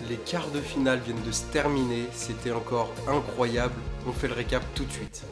Les quarts de finale viennent de se terminer, c'était encore incroyable, on fait le récap tout de suite.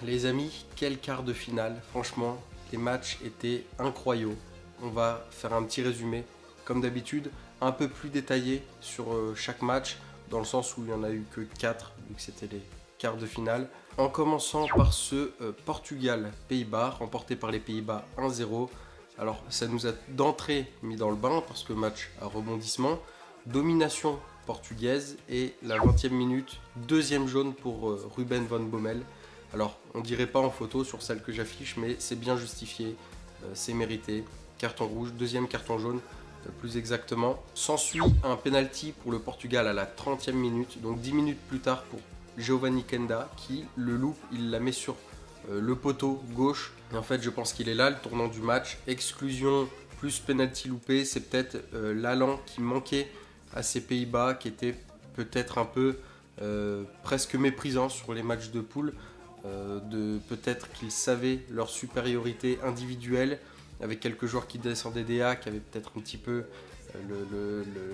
Les amis, quel quart de finale, franchement, les matchs étaient incroyables. On va faire un petit résumé, comme d'habitude, un peu plus détaillé sur chaque match, dans le sens où il n'y en a eu que 4, vu que c'était les quarts de finale. En commençant par ce Portugal-Pays-Bas, remporté par les Pays-Bas 1-0. Alors ça nous a d'entrée mis dans le bain, parce que match à rebondissement. Domination portugaise et la 20e minute, deuxième jaune pour Ruben van Bommel. Alors, on dirait pas en photo sur celle que j'affiche, mais c'est bien justifié, c'est mérité. Carton rouge, deuxième carton jaune, plus exactement. S'ensuit un penalty pour le Portugal à la 30e minute, donc 10 minutes plus tard pour Giovanni Kenda, qui le loupe, il la met sur le poteau gauche. Et en fait, je pense qu'il est là, le tournant du match. Exclusion plus penalty loupé, c'est peut-être l'allant qui manquait à ces Pays-Bas, qui était peut-être un peu presque méprisant sur les matchs de poule. Peut-être qu'ils savaient leur supériorité individuelle avec quelques joueurs qui descendaient des A, qui avaient peut-être un petit peu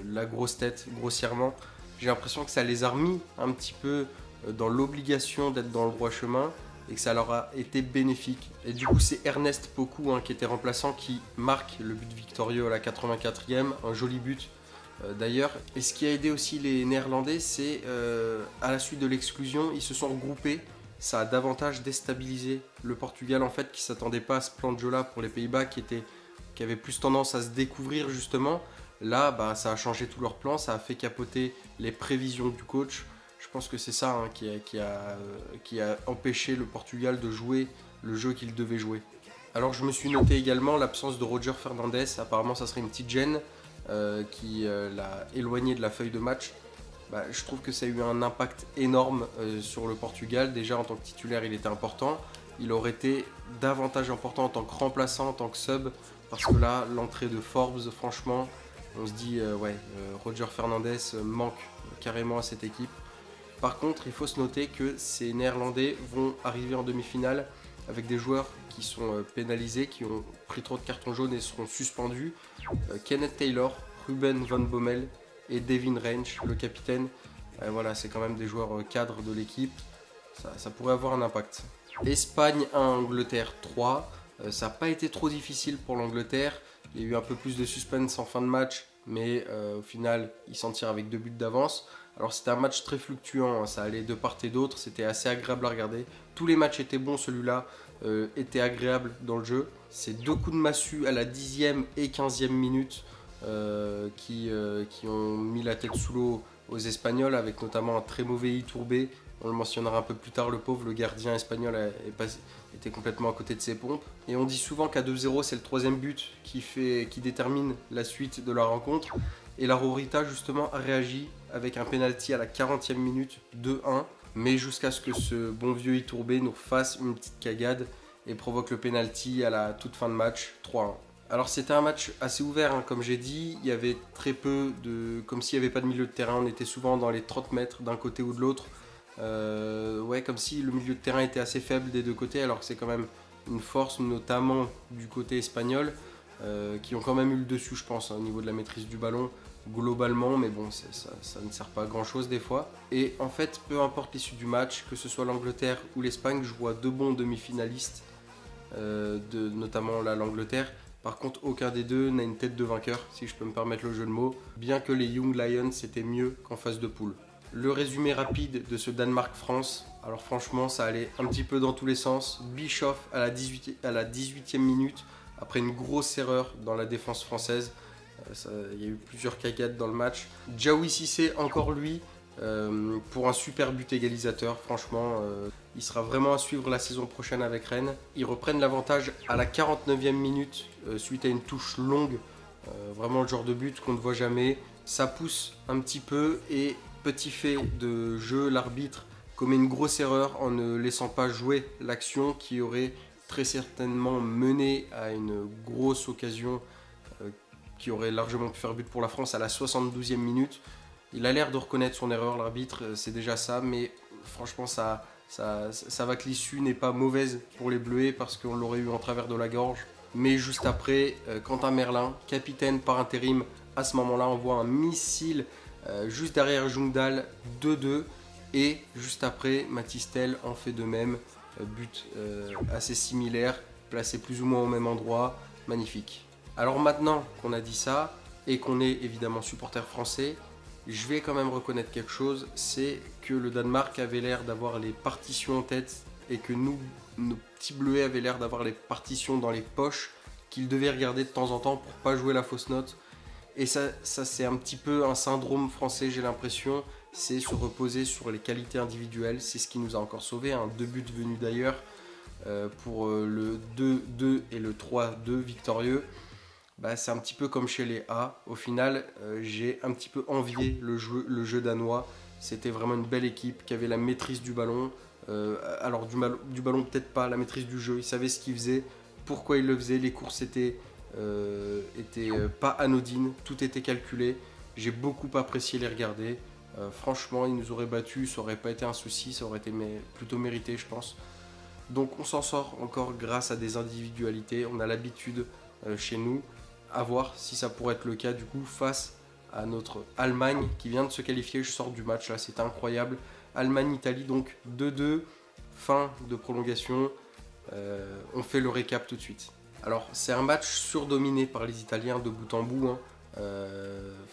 la grosse tête grossièrement. J'ai l'impression que ça les a remis un petit peu dans l'obligation d'être dans le droit chemin et que ça leur a été bénéfique. Et du coup c'est Ernest Poku qui était remplaçant qui marque le but victorieux à la 84e, un joli but d'ailleurs. Et ce qui a aidé aussi les Néerlandais, c'est à la suite de l'exclusion, ils se sont regroupés. Ça a davantage déstabilisé le Portugal en fait, qui ne s'attendait pas à ce plan de jeu là pour les Pays-Bas, qui avait plus tendance à se découvrir justement. Là, ça a changé tout leur plan, ça a fait capoter les prévisions du coach. Je pense que c'est ça qui a empêché le Portugal de jouer le jeu qu'il devait jouer. Alors je me suis noté également l'absence de Roger Fernandes. Apparemment ça serait une petite gêne qui l'a éloigné de la feuille de match. Je trouve que ça a eu un impact énorme sur le Portugal. Déjà en tant que titulaire il était important. Il aurait été davantage important en tant que remplaçant, en tant que sub. Parce que là l'entrée de Forbes, franchement, on se dit Roger Fernandes manque carrément à cette équipe. Par contre il faut se noter que ces Néerlandais vont arriver en demi-finale avec des joueurs qui sont pénalisés, qui ont pris trop de cartons jaunes et seront suspendus. Kenneth Taylor, Ruben van Bommel et Devin Range, le capitaine. Voilà, c'est quand même des joueurs cadres de l'équipe. Ça pourrait avoir un impact. Espagne 1, Angleterre 3. Ça n'a pas été trop difficile pour l'Angleterre. Il y a eu un peu plus de suspense en fin de match, mais au final, ils s'en tirent avec 2 buts d'avance. Alors c'était un match très fluctuant, ça allait de part et d'autre, c'était assez agréable à regarder. Tous les matchs étaient bons, celui-là était agréable dans le jeu. C'est 2 coups de massue à la 10e et 15e minute qui ont mis la tête sous l'eau aux Espagnols, avec notamment un très mauvais Iturbe. On le mentionnera un peu plus tard, le pauvre, le gardien espagnol était complètement à côté de ses pompes. Et on dit souvent qu'à 2-0, c'est le 3e but qui détermine la suite de la rencontre. Et la Rorita, justement, a réagi avec un penalty à la 40e minute, 2-1. Mais jusqu'à ce que ce bon vieux Iturbe nous fasse une petite cagade et provoque le penalty à la toute fin de match, 3-1. Alors c'était un match assez ouvert, comme j'ai dit. Il y avait très peu de... Comme s'il n'y avait pas de milieu de terrain, on était souvent dans les 30 mètres d'un côté ou de l'autre. Comme si le milieu de terrain était assez faible des deux côtés, alors que c'est quand même une force, notamment du côté espagnol, qui ont quand même eu le dessus, je pense, au niveau de la maîtrise du ballon, globalement, mais bon, ça ne sert pas à grand chose des fois. Et en fait, peu importe l'issue du match, que ce soit l'Angleterre ou l'Espagne, je vois 2 bons demi-finalistes, notamment l'Angleterre. Par contre, aucun des deux n'a une tête de vainqueur, si je peux me permettre le jeu de mots, bien que les Young Lions c'était mieux qu'en phase de poule. Le résumé rapide de ce Danemark-France, alors franchement ça allait un petit peu dans tous les sens. Bischoff à la 18e minute, après une grosse erreur dans la défense française. Il y a eu plusieurs cagades dans le match. Diawy Cissé, encore lui, pour un super but égalisateur. Franchement, il sera vraiment à suivre la saison prochaine avec Rennes. Ils reprennent l'avantage à la 49e minute, suite à une touche longue. Vraiment le genre de but qu'on ne voit jamais. Ça pousse un petit peu et... Petit fait de jeu, l'arbitre commet une grosse erreur en ne laissant pas jouer l'action qui aurait très certainement mené à une grosse occasion qui aurait largement pu faire but pour la France à la 72e minute. Il a l'air de reconnaître son erreur, l'arbitre, c'est déjà ça, mais franchement ça Ça va que l'issue n'est pas mauvaise pour les Bleuets parce qu'on l'aurait eu en travers de la gorge. Mais juste après, Quentin Merlin, capitaine par intérim, à ce moment-là, envoie un missile juste derrière Jungdahl, 2-2. Et juste après, Mathys Tel en fait de même. But assez similaire, placé plus ou moins au même endroit. Magnifique. Alors maintenant qu'on a dit ça, et qu'on est évidemment supporter français, je vais quand même reconnaître quelque chose, c'est que le Danemark avait l'air d'avoir les partitions en tête et que nous, nos petits Bleuets avaient l'air d'avoir les partitions dans les poches qu'ils devaient regarder de temps en temps pour pas jouer la fausse note. Et ça c'est un petit peu un syndrome français, j'ai l'impression, c'est se reposer sur les qualités individuelles. C'est ce qui nous a encore sauvés, hein. 2 buts venus d'ailleurs pour le 2-2 et le 3-2 victorieux. Bah, c'est un petit peu comme chez les A. Au final, j'ai un petit peu envié le jeu danois. C'était vraiment une belle équipe qui avait la maîtrise du ballon. Alors du ballon peut-être pas, la maîtrise du jeu. Ils savaient ce qu'ils faisaient, pourquoi ils le faisaient. Les courses étaient pas anodines, tout était calculé. J'ai beaucoup apprécié les regarder. Franchement, ils nous auraient battus, ça aurait pas été un souci, ça aurait été plutôt mérité, je pense. Donc on s'en sort encore grâce à des individualités. On a l'habitude chez nous. À voir si ça pourrait être le cas du coup face à notre Allemagne qui vient de se qualifier. Je sors du match là, c'était incroyable. Allemagne-Italie donc 2-2, fin de prolongation. On fait le récap tout de suite. Alors c'est un match surdominé par les Italiens de bout en bout, hein.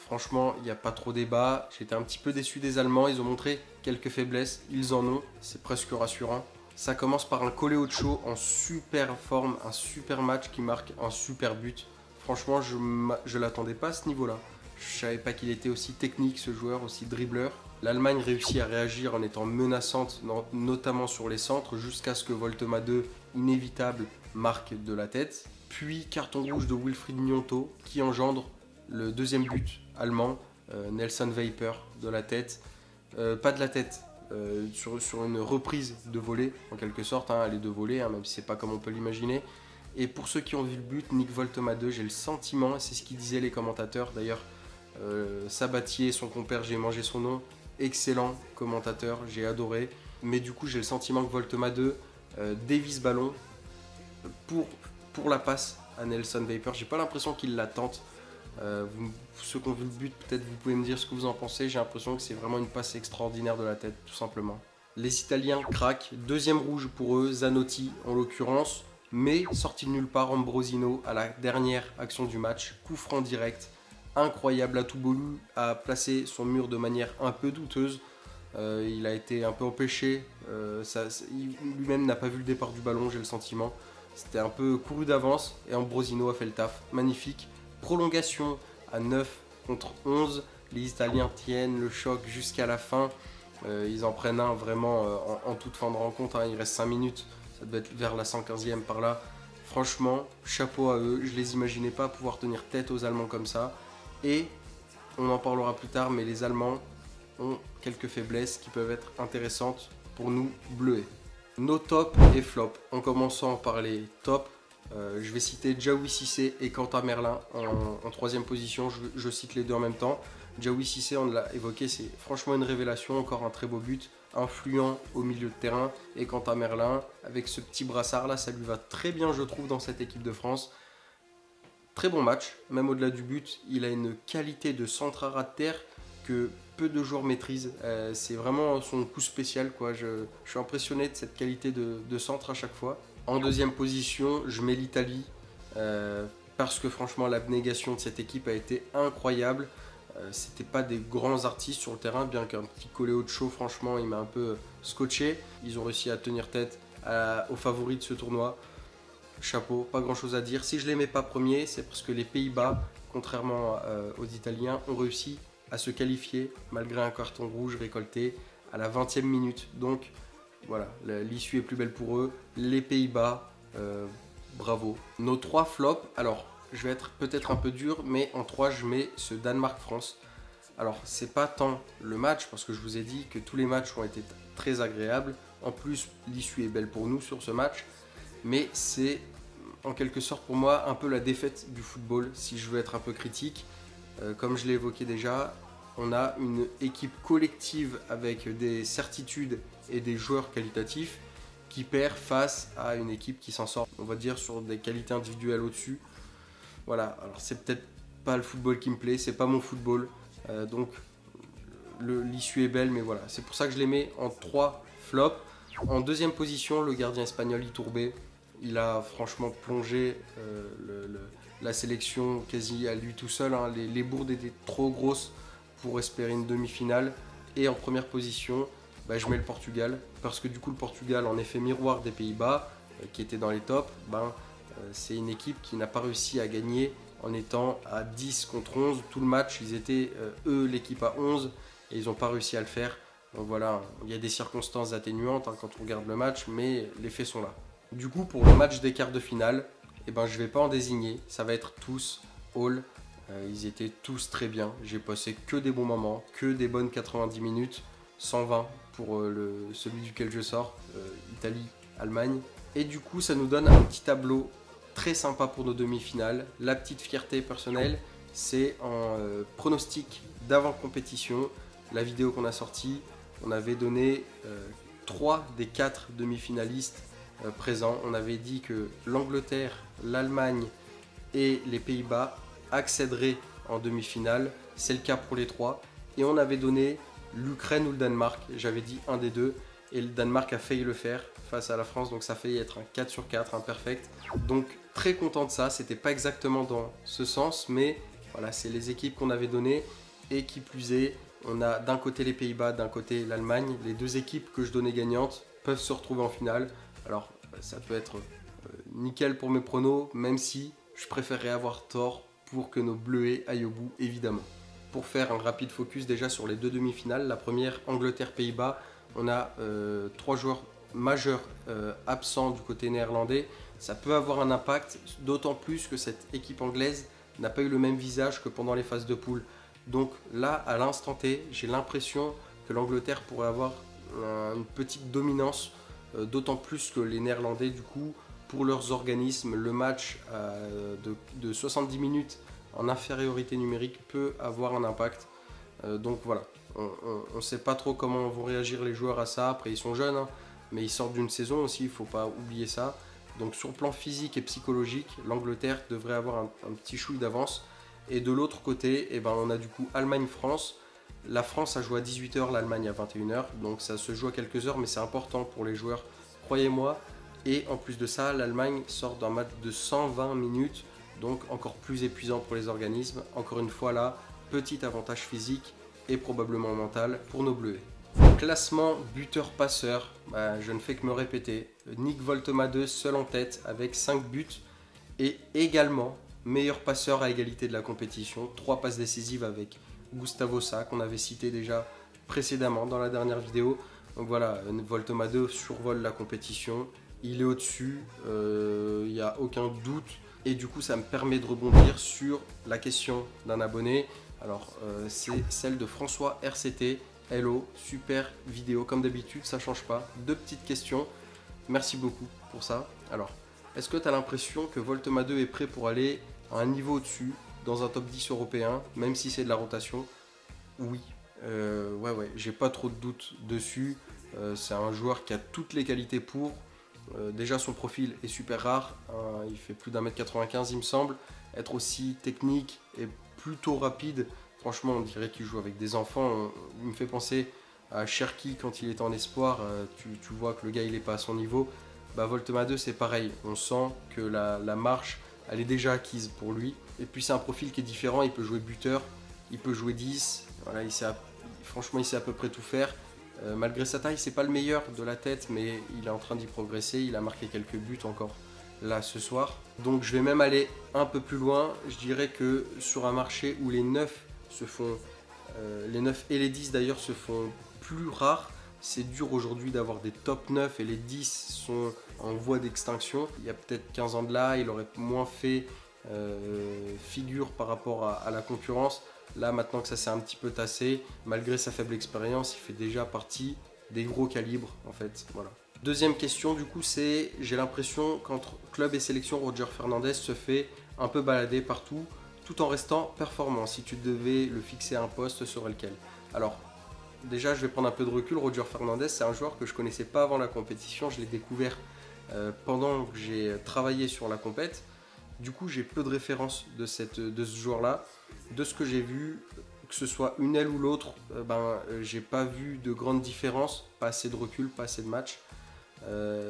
Franchement, il n'y a pas trop débat. J'étais un petit peu déçu des Allemands, ils ont montré quelques faiblesses, ils en ont, c'est presque rassurant. Ça commence par un Coleocho en super forme, un super match qui marque un super but. Franchement, je ne l'attendais pas à ce niveau-là. Je ne savais pas qu'il était aussi technique, ce joueur, aussi dribbleur. L'Allemagne réussit à réagir en étant menaçante, notamment sur les centres, jusqu'à ce que Voltema 2, inévitable, marque de la tête. Puis carton rouge de Wilfried Gnonto, qui engendre le deuxième but allemand, Nelson Veiper, de la tête. Pas de la tête, sur une reprise de volée, en quelque sorte. Hein, elle est de volée, hein, même si c'est pas comme on peut l'imaginer. Et pour ceux qui ont vu le but, Nick Voltema 2, j'ai le sentiment, et c'est ce qu'ils disaient les commentateurs d'ailleurs, Sabatier, son compère, j'ai mangé son nom, excellent commentateur, j'ai adoré. Mais du coup, j'ai le sentiment que Voltema 2 dévie ce ballon pour la passe à Nelson Veiper. J'ai pas l'impression qu'il la tente. Ceux qui ont vu le but, peut-être vous pouvez me dire ce que vous en pensez. J'ai l'impression que c'est vraiment une passe extraordinaire de la tête, tout simplement. Les Italiens craquent, deuxième rouge pour eux, Zanotti en l'occurrence. Mais sorti de nulle part, Ambrosino à la dernière action du match, coup franc direct, incroyable. Atoubolu a placé son mur de manière un peu douteuse. Il a été un peu empêché. Lui-même n'a pas vu le départ du ballon, j'ai le sentiment. C'était un peu couru d'avance et Ambrosino a fait le taf. Magnifique. Prolongation à 9 contre 11. Les Italiens tiennent le choc jusqu'à la fin. Ils en prennent un vraiment en toute fin de rencontre. Hein. Il reste 5 minutes. Ça devait être vers la 115e par là. Franchement, chapeau à eux. Je les imaginais pas pouvoir tenir tête aux Allemands comme ça. Et on en parlera plus tard, mais les Allemands ont quelques faiblesses qui peuvent être intéressantes pour nous Bleuets. Nos tops et flops. En commençant par les tops, je vais citer Diawy Cissé et Quentin Merlin en troisième position. Je cite les deux en même temps. Diawy Cissé, on l'a évoqué, c'est franchement une révélation, encore un très beau but, influent au milieu de terrain. Et Quentin Merlin, avec ce petit brassard là, ça lui va très bien je trouve dans cette équipe de France. Très bon match, même au-delà du but, il a une qualité de centre à ras de terre que peu de joueurs maîtrisent. C'est vraiment son coup spécial, quoi. Je suis impressionné de cette qualité de centre à chaque fois. En deuxième position, je mets l'Italie parce que franchement l'abnégation de cette équipe a été incroyable. C'était pas des grands artistes sur le terrain, bien qu'un petit Coleocho, franchement, il m'a un peu scotché. Ils ont réussi à tenir tête aux favoris de ce tournoi. Chapeau, pas grand chose à dire. Si je les mets pas premiers, c'est parce que les Pays-Bas, contrairement aux Italiens, ont réussi à se qualifier malgré un carton rouge récolté à la 20e minute. Donc voilà, l'issue est plus belle pour eux. Les Pays-Bas, bravo. Nos trois flops, alors je vais être peut-être un peu dur, mais en 3 je mets ce Danemark-France. Alors c'est pas tant le match, parce que je vous ai dit que tous les matchs ont été très agréables. En plus, l'issue est belle pour nous sur ce match. Mais c'est en quelque sorte pour moi un peu la défaite du football, si je veux être un peu critique. Comme je l'ai évoqué déjà, on a une équipe collective avec des certitudes et des joueurs qualitatifs qui perd face à une équipe qui s'en sort, on va dire, sur des qualités individuelles au-dessus. Voilà, alors c'est peut-être pas le football qui me plaît, c'est pas mon football, donc l'issue est belle, mais voilà, c'est pour ça que je les mets en 3 flops. En deuxième position, le gardien espagnol Iturbe. Il a franchement plongé la sélection quasi à lui tout seul, hein. Les bourdes étaient trop grosses pour espérer une demi-finale. Et en première position, je mets le Portugal, parce que du coup le Portugal, en effet miroir des Pays-Bas, qui était dans les tops, c'est une équipe qui n'a pas réussi à gagner en étant à 10 contre 11. Tout le match, ils étaient eux l'équipe à 11 et ils n'ont pas réussi à le faire. Donc voilà, il y a des circonstances atténuantes quand on regarde le match, mais les faits sont là. Du coup, pour le match des quarts de finale, je ne vais pas en désigner, ça va être tous all. Ils étaient tous très bien, j'ai passé que des bons moments, que des bonnes 90 minutes, 120 pour celui duquel je sors, Italie-Allemagne. Et du coup, ça nous donne un petit tableau très sympa pour nos demi-finales. La petite fierté personnelle, c'est en pronostic d'avant-compétition. La vidéo qu'on a sortie, on avait donné 3 des 4 demi-finalistes présents. On avait dit que l'Angleterre, l'Allemagne et les Pays-Bas accéderaient en demi-finale. C'est le cas pour les 3. Et on avait donné l'Ukraine ou le Danemark. J'avais dit un des deux. Et le Danemark a failli le faire face à la France. Donc ça a failli être un 4 sur 4, un perfect. Donc très content de ça. C'était pas exactement dans ce sens. Mais voilà, c'est les équipes qu'on avait données. Et qui plus est, on a d'un côté les Pays-Bas, d'un côté l'Allemagne. Les deux équipes que je donnais gagnantes peuvent se retrouver en finale. Alors ça peut être nickel pour mes pronos, même si je préférerais avoir tort pour que nos bleuets aillent au bout, évidemment. Pour faire un rapide focus déjà sur les deux demi-finales, la première, Angleterre-Pays-Bas, on a 3 joueurs majeurs absents du côté néerlandais. Ça peut avoir un impact, d'autant plus que cette équipe anglaise n'a pas eu le même visage que pendant les phases de poule. Donc là, à l'instant T, j'ai l'impression que l'Angleterre pourrait avoir une petite dominance, d'autant plus que les Néerlandais, du coup, pour leurs organismes, le match de 70 minutes en infériorité numérique peut avoir un impact. Donc voilà, on ne sait pas trop comment vont réagir les joueurs à ça. Après, ils sont jeunes, hein, mais ils sortent d'une saison aussi, il ne faut pas oublier ça. Donc sur le plan physique et psychologique, l'Angleterre devrait avoir un petit chouille d'avance. Et de l'autre côté, on a du coup Allemagne-France. La France a joué à 18 h, l'Allemagne à 21 h. Donc ça se joue à quelques heures, mais c'est important pour les joueurs, croyez-moi. Et en plus de ça, l'Allemagne sort d'un match de 120 minutes, donc encore plus épuisant pour les organismes. Encore une fois là, petit avantage physique et probablement mental pour nos Bleus. Classement buteur-passeur, je ne fais que me répéter. Nick Woltemade seul en tête avec 5 buts et également meilleur passeur à égalité de la compétition. 3 passes décisives avec Gustavo Sa qu'on avait cité déjà précédemment dans la dernière vidéo. Donc voilà, Woltemade survole la compétition. Il est au-dessus, il n'y a aucun doute. Et du coup, ça me permet de rebondir sur la question d'un abonné. Alors, c'est celle de François RCT. Hello, super vidéo, comme d'habitude, ça ne change pas. 2 petites questions. Merci beaucoup pour ça. Alors, est-ce que tu as l'impression que Woltemade est prêt pour aller à un niveau au-dessus, dans un top 10 européen, même si c'est de la rotation? Oui. Ouais, j'ai pas trop de doute dessus. C'est un joueur qui a toutes les qualités pour. Déjà son profil est super rare, hein, il fait plus d'1m95 il me semble, être aussi technique et plutôt rapide, franchement on dirait qu'il joue avec des enfants. Il me fait penser à Cherki quand il était en espoir, tu vois que le gars il est pas à son niveau. Woltemade c'est pareil, on sent que la marche elle est déjà acquise pour lui, et puis c'est un profil qui est différent, il peut jouer buteur, il peut jouer 10, voilà, franchement il sait à peu près tout faire. Malgré sa taille, c'est pas le meilleur de la tête, mais il est en train d'y progresser. Il a marqué quelques buts encore là ce soir. Donc je vais même aller un peu plus loin. Je dirais que sur un marché où les 9 les 9 et les 10 d'ailleurs se font plus rares, c'est dur aujourd'hui d'avoir des top 9 et les 10 sont en voie d'extinction. Il y a peut-être 15 ans de là, il aurait moins fait figure par rapport à la concurrence. Là, maintenant que ça s'est un petit peu tassé, malgré sa faible expérience, il fait déjà partie des gros calibres, en fait. Voilà. Deuxième question, du coup, c'est, j'ai l'impression qu'entre club et sélection, Roger Fernandez se fait un peu balader partout, tout en restant performant. Si tu devais le fixer à un poste, ce serait lequel? Alors, déjà je vais prendre un peu de recul. Roger Fernandez, c'est un joueur que je connaissais pas avant la compétition, je l'ai découvert pendant que j'ai travaillé sur la compète. Du coup j'ai peu de références de ce joueur-là. De ce que j'ai vu, que ce soit une aile ou l'autre, j'ai pas vu de grande différence, pas assez de recul, pas assez de match.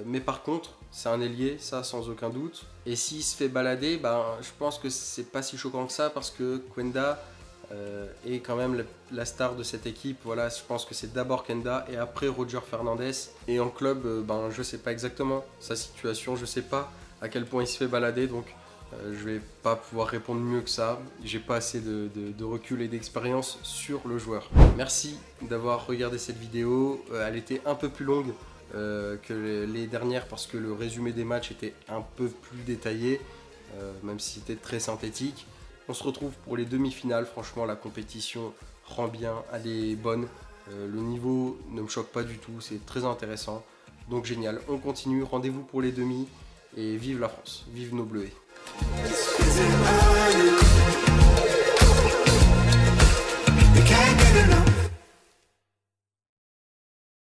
Mais par contre, c'est un ailier, ça sans aucun doute. Et s'il se fait balader, je pense que c'est pas si choquant que ça parce que Kwenda est quand même la star de cette équipe. Voilà, je pense que c'est d'abord Kwenda et après Roger Fernandez. Et en club, je sais pas exactement sa situation, je sais pas à quel point il se fait balader, donc je vais pas pouvoir répondre mieux que ça. J'ai pas assez de recul et d'expérience sur le joueur. Merci d'avoir regardé cette vidéo. Elle était un peu plus longue que les dernières parce que le résumé des matchs était un peu plus détaillé, même si c'était très synthétique. On se retrouve pour les demi-finales. Franchement, la compétition rend bien, elle est bonne. Le niveau ne me choque pas du tout, c'est très intéressant. Donc génial, on continue, rendez-vous pour les demi et vive la France, vive nos Bleus.